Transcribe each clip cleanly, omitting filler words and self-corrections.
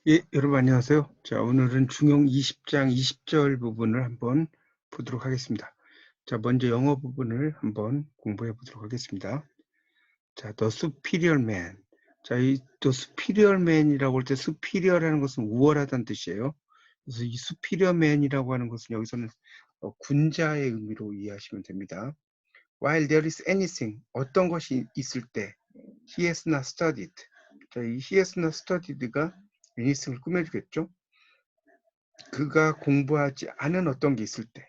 예, 여러분 안녕하세요. 자, 오늘은 중용 20장 20절 부분을 한번 보도록 하겠습니다. 자, 먼저 영어 부분을 한번 공부해 보도록 하겠습니다. 자, the superior man. 자, 이 the superior man이라고 할 때 superior라는 것은 우월하다는 뜻이에요. 그래서 이 superior man이라고 하는 것은 여기서는 군자의 의미로 이해하시면 됩니다. While there is anything, 어떤 것이 있을 때 he has not studied. 자, 이 he has not studied가 anything을 꾸며주겠죠. 그가 공부하지 않은 어떤 게 있을 때,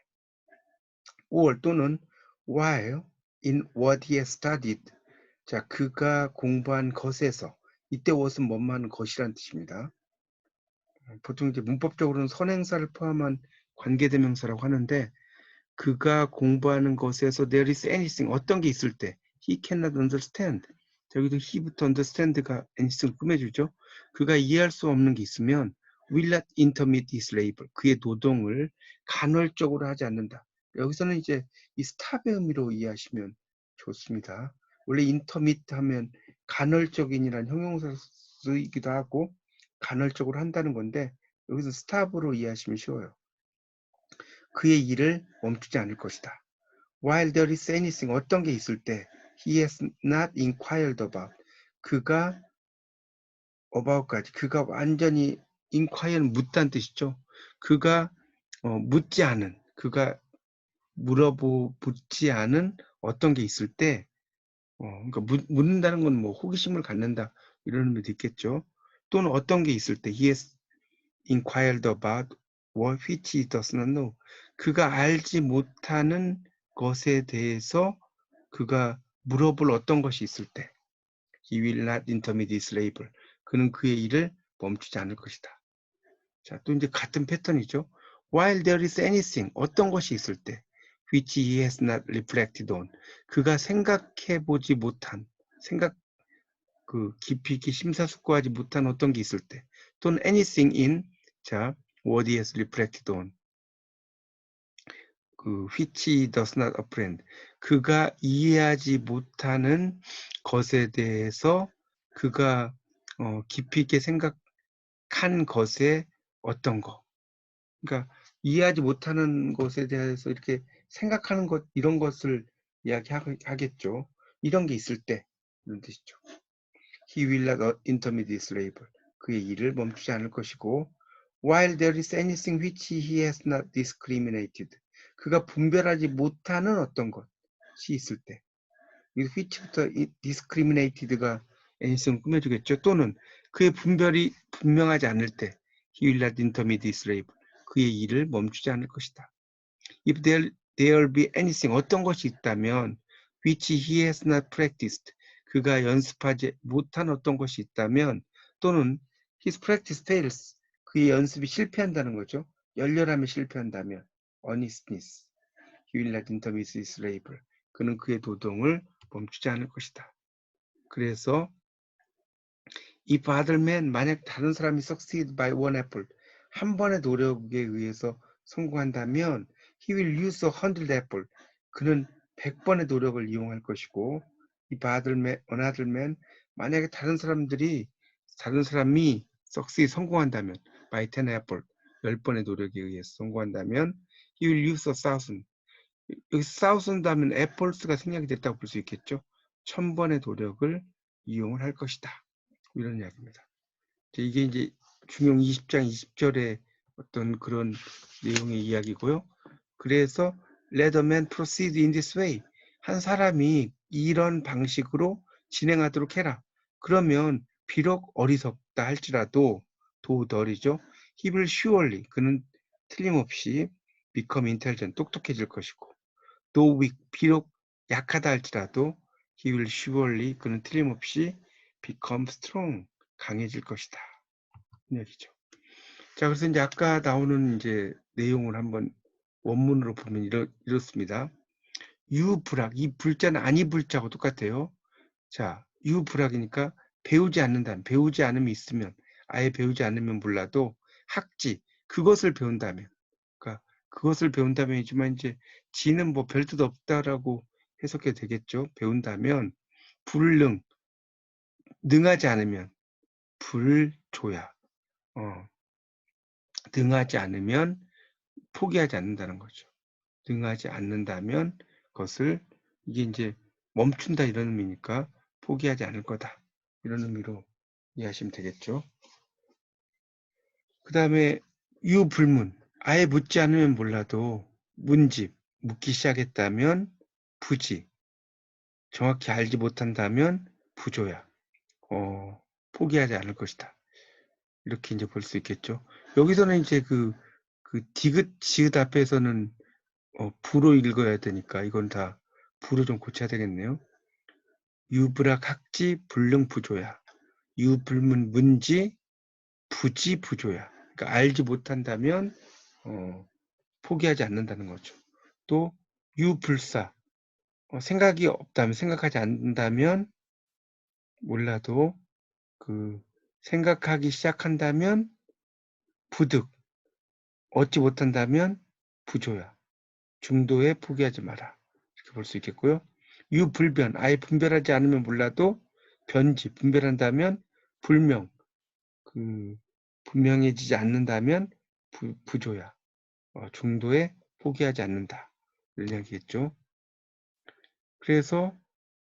or 또는 while in what he has studied. 자, 그가 공부한 것에서, 이때 what은 뭐만 것이란 뜻입니다. 보통 이제 문법적으로는 선행사를 포함한 관계대명사라고 하는데, 그가 공부하는 것에서 there is anything, 어떤 게 있을 때 he cannot understand. 자, 여기도 he부터 understand가 anything을 꾸며주죠. 그가 이해할 수 없는 게 있으면 will not intermit his labor. 그의 노동을 간헐적으로 하지 않는다. 여기서는 이제 이 stop의 의미로 이해하시면 좋습니다. 원래 intermit 하면 간헐적인이란 형용사 쓰이기도 하고 간헐적으로 한다는 건데 여기서 stop으로 이해하시면 쉬워요. 그의 일을 멈추지 않을 것이다. While there is anything, 어떤 게 있을 때 he has not inquired about, 그가 about까지, 그가 완전히 inquire는 묻다는 뜻이죠. 그가 묻지 않은, 그가 묻지 않은 어떤 게 있을 때, 그러니까 묻는다는 건 뭐 호기심을 갖는다 이런 의미도 있겠죠. 또는 어떤 게 있을 때 he has inquired about what which he does not know. 그가 알지 못하는 것에 대해서 그가 물어볼 어떤 것이 있을 때 he will not intermit his labor. 그는 그의 일을 멈추지 않을 것이다. 자, 또 이제 같은 패턴이죠. While there is anything, 어떤 것이 있을 때 which he has not reflected on. 그가 생각해 보지 못한, 깊이 있게 심사숙고하지 못한 어떤 게 있을 때 또는 anything in, 자, what he has reflected on. which he does not apprehend. 그가 이해하지 못하는 것에 대해서 그가 깊이 있게 생각한 것에 어떤 거. 그러니까 이해하지 못하는 것에 대해서 이렇게 생각하는 것, 이런 것을 이야기하겠죠. 이런 게 있을 때 이런 뜻이죠. He will not intermit his labor. 그의 일을 멈추지 않을 것이고 while there is anything which he has not discriminated. 그가 분별하지 못하는 어떤 것이 있을 때 이 which부터 discriminated가 anything 꾸며주겠죠. 또는 그의 분별이 분명하지 않을 때 he will not intermit his labor. 그의 일을 멈추지 않을 것이다. If there be anything, 어떤 것이 있다면 which he has not practiced, 그가 연습하지 못한 어떤 것이 있다면 또는 his practice fails, 그의 연습이 실패한다는 거죠. 열렬함에 실패한다면 earnestness, he will not intermit his labor. 그는 그의 노동을 멈추지 않을 것이다. 그래서 if other man, 만약 다른 사람이 succeed by one effort, 한 번의 노력에 의해서 성공한다면 he will use 100 effort. 그는 100번의 노력을 이용할 것이고 if another man, 만약에 다른 사람이 succeed, 성공한다면 by 10 effort, 10번의 노력에 의해서 성공한다면 he will use 1,000. 여기 1,000 하면 efforts가 생략이 됐다고 볼 수 있겠죠. 1,000번의 노력을 이용을 할 것이다. 이런 이야기입니다. 이게 이제 중용 20장 20절의 어떤 그런 내용의 이야기고요. 그래서 let a man proceed in this way. 한 사람이 이런 방식으로 진행하도록 해라. 그러면 비록 어리석다 할지라도 도덜이죠. He will surely, 그는 틀림없이 become intelligent, 똑똑해질 것이고 though weak, 비록 약하다 할지라도 he will surely, 그는 틀림없이 become strong, 강해질 것이다. 이 얘기죠. 자, 그래서 이제 아까 나오는 이제 내용을 한번 원문으로 보면 이렇습니다. 유불학, 이 불자는 아니 불자하고 똑같아요. 자, 유불학이니까 배우지 않는다면, 배우지 않음이 있으면, 아예 배우지 않으면 몰라도 학지, 그것을 배운다면, 그러니까 그것을 배운다면이지만 이제 지는 뭐 별 뜻 없다라고 해석해도 되겠죠. 배운다면 능하지 않으면 불조야. 능하지 않으면 포기하지 않는다는 거죠. 능하지 않는다면 그것을 이게 이제 멈춘다 이런 의미니까 포기하지 않을 거다. 이런 의미로 이해하시면 되겠죠. 그 다음에 유불문. 아예 묻지 않으면 몰라도 문집. 묻기 시작했다면 부지. 정확히 알지 못한다면 부조야. 포기하지 않을 것이다. 이렇게 이제 볼 수 있겠죠. 여기서는 이제 그 디귿, 지읒 앞에서는 부로 읽어야 되니까 이건 다 부로 좀 고쳐야 되겠네요. 유불학 학지 불능 부조야. 유불문 문지 부지 부조야. 그러니까 알지 못한다면 포기하지 않는다는 거죠. 또 유불사 생각이 없다면 생각하지 않는다면 몰라도 그 생각하기 시작한다면 부득 얻지 못한다면 부조야. 중도에 포기하지 마라. 이렇게 볼 수 있겠고요. 유불변 아예 분별하지 않으면 몰라도 변지 분별한다면 불명 분명해지지 않는다면 부조야. 중도에 포기하지 않는다. 이런 이야기겠죠. 그래서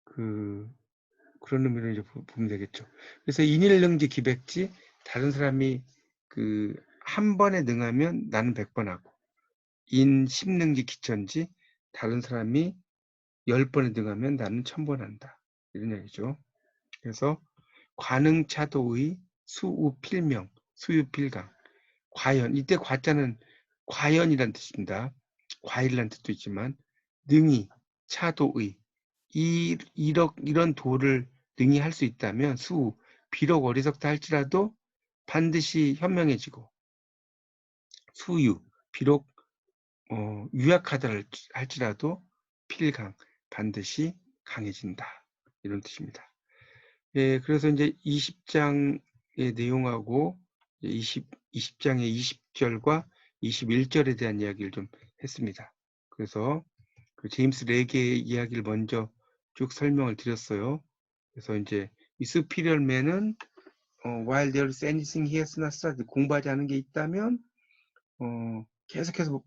그런 의미로 이제 보면 되겠죠. 그래서 인일능지 기백지 다른 사람이 한 번에 능하면 나는 100번 하고 인십능지 기천지 다른 사람이 10번에 능하면 나는 1000번 한다. 이런 얘기죠. 그래서 관응차도의 수우필명 수유필강 과연 이때 과자는 과연이란 뜻입니다. 과일이란 뜻도 있지만 능히 차도의 이런 도를 능히 할 수 있다면 수 비록 어리석다 할지라도 반드시 현명해지고 수유 비록 유약하다 할지라도 필강 반드시 강해진다 이런 뜻입니다. 예, 그래서 이제 20장의 내용하고 20장의 20절과 21절에 대한 이야기를 좀 했습니다. 그래서 제임스 레게의 이야기를 먼저 쭉 설명을 드렸어요. 그래서 이제 이 superior man은 while there is anything he has not studied 공부하지 않은 게 있다면 계속해서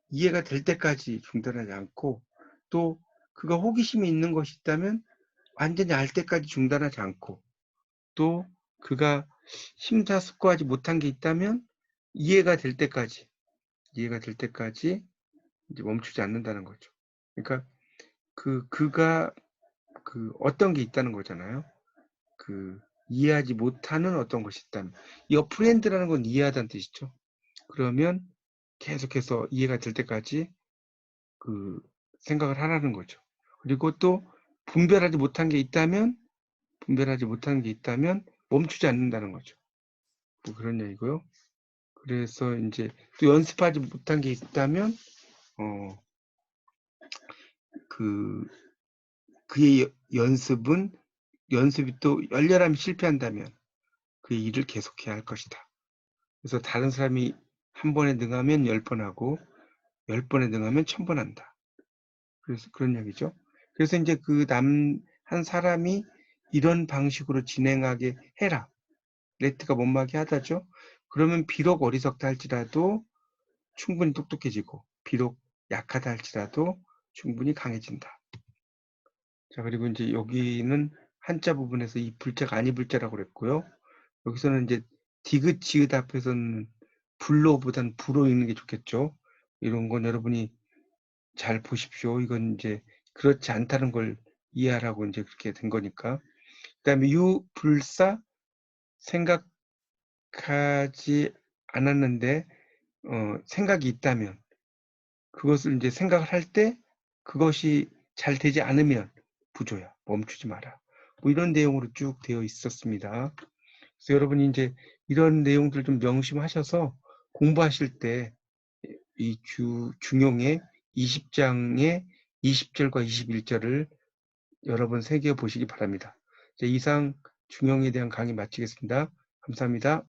이해가 될 때까지 중단하지 않고 또 그가 호기심이 있는 것이 있다면 완전히 알 때까지 중단하지 않고 또 그가 심사숙고하지 못한 게 있다면 이해가 될 때까지 이제 멈추지 않는다는 거죠. 그러니까 그가 어떤 게 있다는 거잖아요. 이해하지 못하는 어떤 것이 있다면 이 어프렌드라는 건 이해하다는 뜻이죠. 그러면 계속해서 이해가 될 때까지 생각을 하라는 거죠. 그리고 또 분별하지 못한 게 있다면 멈추지 않는다는 거죠. 뭐 그런 얘기고요. 그래서 이제 또 연습하지 못한 게 있다면 그의 연습이 또 열렬함이 실패한다면 그의 일을 계속해야 할 것이다. 그래서 다른 사람이 한 번에 능하면 10번 하고 10번에 능하면 1000번 한다. 그래서 그런 얘기죠. 그래서 이제 한 사람이 이런 방식으로 진행하게 해라. 레트가 못마게 하다죠. 그러면 비록 어리석다 할지라도 충분히 똑똑해지고 비록 약하다 할지라도 충분히 강해진다. 자, 그리고 이제 여기는 한자 부분에서 이 불자가 아니 불자라고 그랬고요. 여기서는 이제 디귿, 지읒 앞에서는 불로보단 부로 읽는 게 좋겠죠. 이런 건 여러분이 잘 보십시오. 이건 이제 그렇지 않다는 걸 이해하라고 이제 그렇게 된 거니까. 그 다음에 유불사 생각하지 않았는데 생각이 있다면 그것을 이제 생각을 할 때 그것이 잘 되지 않으면 부조야. 멈추지 마라. 뭐 이런 내용으로 쭉 되어 있었습니다. 그래서 여러분이 이제 이런 내용들 좀 명심하셔서 공부하실 때 이 중용의 20장의 20절과 21절을 여러 번 새겨 보시기 바랍니다. 이상 중용에 대한 강의 마치겠습니다. 감사합니다.